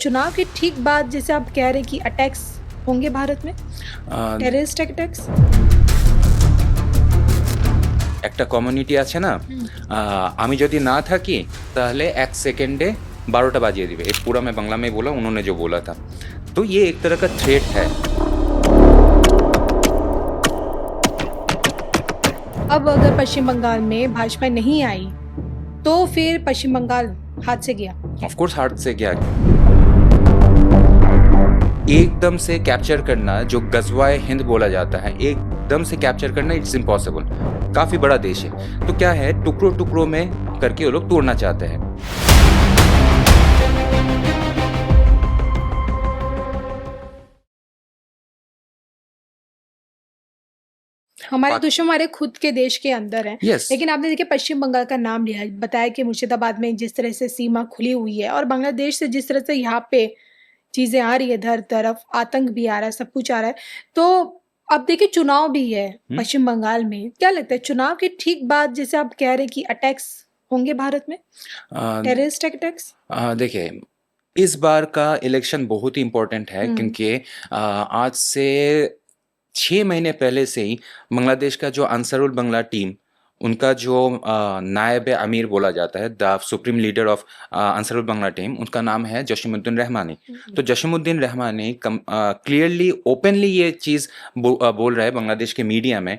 चुनाव के ठीक बाद जैसे आप कह रहे हैं कि अटैक्स होंगे भारत में, टेररिस्ट अटैक्स। একটা কমিউনিটি আছে না, হুম। আমি যদি ना থাকি তাহলে एक सेकेंडे 12টা बजिए दिए। ये पूरा मैं बांग्ला में बोला, उन्होंने जो बोला था। तो ये एक तरह का थ्रेट है। अब अगर पश्चिम बंगाल में भाजपा नहीं आई तो फिर पश्चिम बंगाल हाथ से गया। ऑफ कोर्स हार्ट से क्या, एकदम से कैप्चर करना, जो गजवाए हिंद बोला जाता है, एकदम से कैप्चर करना इट्स इम्पॉसिबल। काफी बड़ा देश है, तो क्या है, टुकड़ों टुकड़ों में करके वो लोग तोड़ना चाहते हैं। हमारे दुश्मन हमारे खुद के देश के अंदर है। Yes. लेकिन आपने देखिए पश्चिम बंगाल का नाम लिया, बताया कि मुर्शिदाबाद में जिस तरह से सीमा खुली हुई है और बांग्लादेश से जिस तरह से यहाँ पे चीजें आ रही है, हर तरफ आतंक भी आ रहा है, सब कुछ आ रहा है। तो अब देखिए चुनाव भी है पश्चिम बंगाल में, क्या लगता है चुनाव के ठीक बाद जैसे आप कह रहे हैं कि अटैक्स होंगे भारत में, टेररिस्ट अटैक्स। देखिए, इस बार का इलेक्शन बहुत ही इम्पोर्टेंट है, क्योंकि आज से 6 महीने पहले से ही बांग्लादेश का जो अंसारुल बांग्ला टीम, उनका जो नायब अमीर बोला जाता है, the supreme leader of Ansarul Bangla team, उनका नाम है जसीमुद्दीन रहमानी। तो जसीमुद्दीन रहमानी क्लियरली ओपनली ये चीज़ बोल रहा है बांग्लादेश के मीडिया में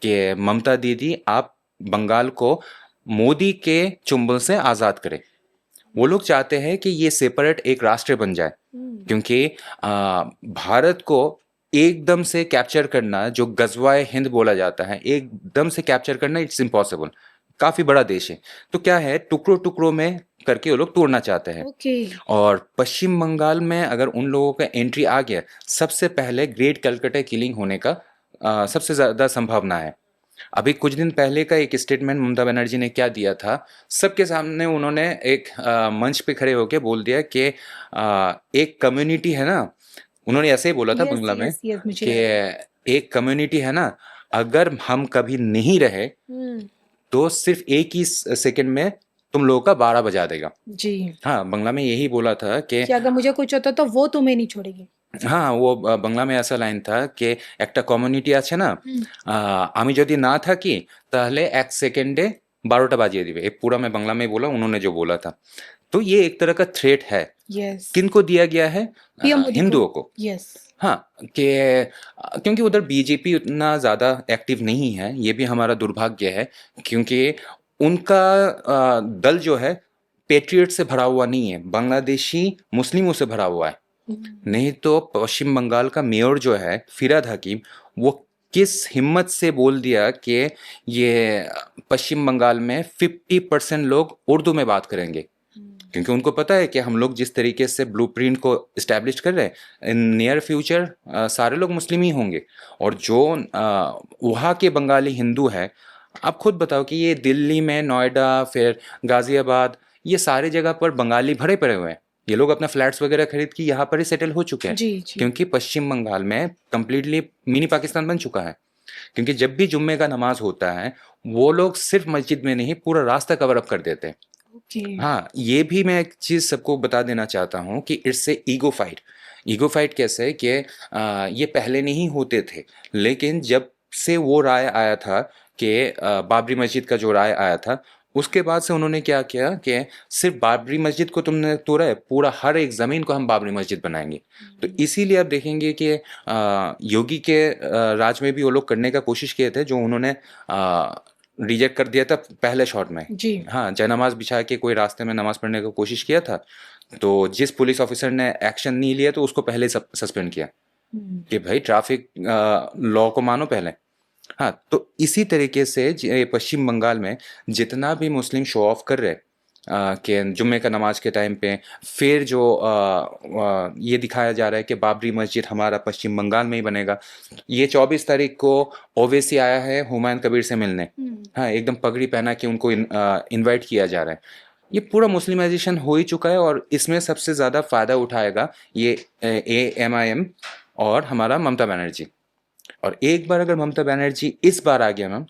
कि ममता दीदी आप बंगाल को मोदी के चुंबल से आज़ाद करें। वो लोग चाहते हैं कि ये सेपरेट एक राष्ट्र बन जाए, क्योंकि भारत को एकदम से कैप्चर करना, जो गजवाए हिंद बोला जाता है, एकदम से कैप्चर करना इट्स इम्पॉसिबल। काफी बड़ा देश है, तो क्या है, टुकड़ों टुकड़ों में करके वो लोग तोड़ना चाहते हैं। और पश्चिम बंगाल में अगर उन लोगों का एंट्री आ गया, सबसे पहले ग्रेट कलकत्ता किलिंग होने का सबसे ज्यादा संभावना है। अभी कुछ दिन पहले का एक स्टेटमेंट ममता बनर्जी ने क्या दिया था, सबके सामने उन्होंने एक मंच पे खड़े होकर बोल दिया कि एक कम्युनिटी है ना, उन्होंने ऐसे ही बोला था बांग्ला में कि एक कम्युनिटी है ना, अगर हम कभी नहीं रहे तो सिर्फ एक ही सेकंड में तुम लोगों का 12 बजा देगा। जी हाँ, बांग्ला में यही बोला था कि अगर मुझे कुछ होता तो वो तुम्हें नहीं छोड़ेगी। हाँ, वो বাংলা में ऐसा লাইন था कि একটা কমিউনিটি আছে না, আমি যদি না থাকি তাহলে এক সেকেন্ডে 12টা বাজিয়ে दिए। ये पूरा मैं बांग्ला में बोला, उन्होंने जो बोला था। तो ये एक तरह का थ्रेट है। किनको दिया गया है? हिंदुओं को। हाँ, कि क्योंकि उधर बीजेपी उतना ज़्यादा एक्टिव नहीं है, ये भी हमारा दुर्भाग्य है, क्योंकि उनका दल जो है पेट्रियट से भरा हुआ नहीं है, बांग्लादेशी मुस्लिमों से भरा हुआ है। नहीं तो पश्चिम बंगाल का मेयर जो है फिराद हकीम, वो किस हिम्मत से बोल दिया कि ये पश्चिम बंगाल में 50% लोग उर्दू में बात करेंगे, क्योंकि उनको पता है कि हम लोग जिस तरीके से ब्लूप्रिंट को इस्टेब्लिश कर रहे हैं, इन नियर फ्यूचर सारे लोग मुस्लिम ही होंगे। और जो वहाँ के बंगाली हिंदू है, आप खुद बताओ कि ये दिल्ली में, नोएडा, फिर गाजियाबाद, ये सारे जगह पर बंगाली भरे पड़े हुए हैं। ये लोग अपना फ्लैट्स वगैरह खरीद के यहाँ पर ही सेटल हो चुके हैं, क्योंकि पश्चिम बंगाल में कंप्लीटली मिनी पाकिस्तान बन चुका है। क्योंकि जब भी जुम्मे का नमाज होता है, वो लोग सिर्फ मस्जिद में नहीं, पूरा रास्ता कवर अप कर देते हैं। हाँ, ये भी मैं एक चीज़ सबको बता देना चाहता हूँ कि इससे ईगो फाइट कैसे है कि ये पहले नहीं होते थे, लेकिन जब से वो राय आया था कि बाबरी मस्जिद का जो राय आया था, उसके बाद से उन्होंने क्या किया कि सिर्फ बाबरी मस्जिद को तुमने तोड़ा है, पूरा हर एक ज़मीन को हम बाबरी मस्जिद बनाएंगे। तो इसीलिए आप देखेंगे कि योगी के राज में भी वो लोग करने का कोशिश किए थे, जो उन्होंने रिजेक्ट कर दिया था पहले शॉट में। हाँ, जयनमाज बिछा के कोई रास्ते में नमाज पढ़ने की कोशिश किया था, तो जिस पुलिस ऑफिसर ने एक्शन नहीं लिया तो उसको पहले सस्पेंड किया कि भाई ट्रैफिक लॉ को मानो पहले। हाँ, तो इसी तरीके से पश्चिम बंगाल में जितना भी मुस्लिम शो ऑफ कर रहे कि जुम्मे का नमाज के टाइम पे, फिर जो ये दिखाया जा रहा है कि बाबरी मस्जिद हमारा पश्चिम बंगाल में ही बनेगा। ये 24 तारीख को ओवैसी आया है हुमायूं कबीर से मिलने। हाँ, एकदम पगड़ी पहना के उनको इनवाइट किया जा रहा है। ये पूरा मुस्लिमाइजेशन हो ही चुका है, और इसमें सबसे ज़्यादा फ़ायदा उठाएगा ये AMIM और हमारा ममता बनर्जी। और एक बार अगर ममता बनर्जी इस बार आ गया मैम,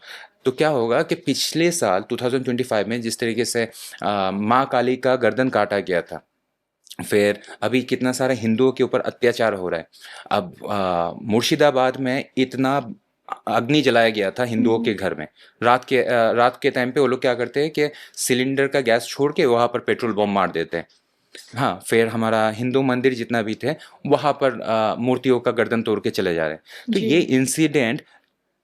तो क्या होगा कि पिछले साल 2025 में जिस तरीके से माँ काली का गर्दन काटा गया था, फिर अभी कितना सारा हिंदुओं के ऊपर अत्याचार हो रहा है। अब मुर्शिदाबाद में इतना अग्नि जलाया गया था हुँ, हिंदुओं हुँ। के घर में। रात के टाइम पे वो लोग क्या करते हैं कि सिलेंडर का गैस छोड़ के वहाँ पर पेट्रोल बम मार देते हैं। हाँ, फिर हमारा हिंदू मंदिर जितना भी थे, वहाँ पर मूर्तियों का गर्दन तोड़ के चले जा रहे हैं। तो जी। ये इंसिडेंट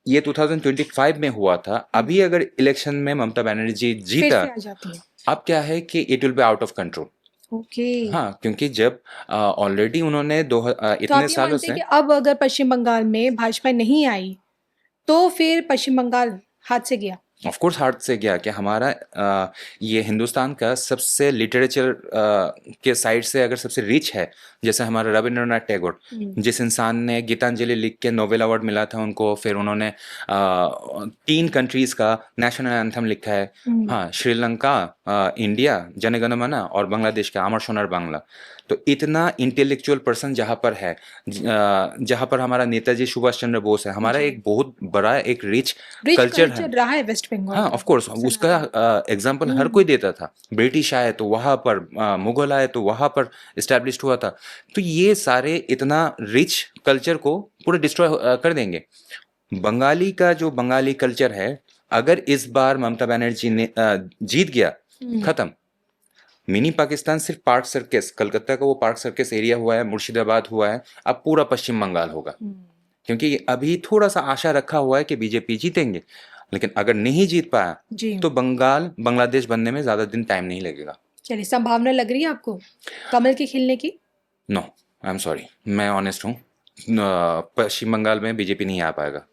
ये 2025 में हुआ था। हुँ। अभी अगर इलेक्शन में ममता बनर्जी फिर जीता, से आ जाती है। अब क्या है कि it will be out of control. Okay. हाँ, क्योंकि जब ऑलरेडी उन्होंने तो इतने आप ये सालों मानते हैं से कि अब अगर पश्चिम बंगाल में भाजपा नहीं आई, तो फिर पश्चिम बंगाल हाथ से गया? ऑफ कोर्स हार्ट से गया कि हमारा ये हिंदुस्तान का सबसे लिटरेचर के साइड से अगर सबसे रिच है, जैसे हमारा रविंद्रनाथ टैगोर, हुँ। जिस इंसान ने गीतांजलि लिख के नोबेल अवार्ड मिला था उनको, फिर उन्होंने 3 कंट्रीज़ का नेशनल एंथम लिखा है। हुँ। हाँ, श्रीलंका, इंडिया, जनगण मन और बांग्लादेश का अमर सोनार बांग्ला। तो इतना इंटेलेक्चुअल पर्सन जहाँ पर है, जहाँ पर हमारा नेताजी सुभाष चंद्र बोस है, हमारा जी। एक बहुत बड़ा एक रिच रिच कल्चर है। कल्चर रहा है वेस्ट बंगाल हाँ, का, ऑफ कोर्स सुना उसका है। एग्जाम्पल हर हुँ। कोई देता था। ब्रिटिश आए तो वहाँ पर मुगल आए तो वहाँ पर इस्टेब्लिश्ड हुआ था। तो ये सारे इतना रिच कल्चर को पूरा डिस्ट्रॉय कर देंगे। बंगाली का जो बंगाली कल्चर है, अगर इस बार ममता बनर्जी ने जीत गया, हुँ। खत्म। मिनी पाकिस्तान सिर्फ पार्क सर्कस, कलकत्ता का वो पार्क सर्कस एरिया हुआ है, मुर्शिदाबाद हुआ है, अब पूरा पश्चिम बंगाल होगा। हुँ। क्योंकि अभी थोड़ा-सा आशा रखा हुआ है कि बीजेपी जीतेंगे, लेकिन अगर नहीं जीत पाया, जी। तो बंगाल बांग्लादेश बनने में ज़्यादा दिन टाइम नहीं लगेगा। चलिए, संभावना लग रही है आपको कमल के खिलने की? नो, आई एम सॉरी, मैं ऑनेस्ट हूँ। पश्चिम बंगाल में बीजेपी नहीं आ पाएगा।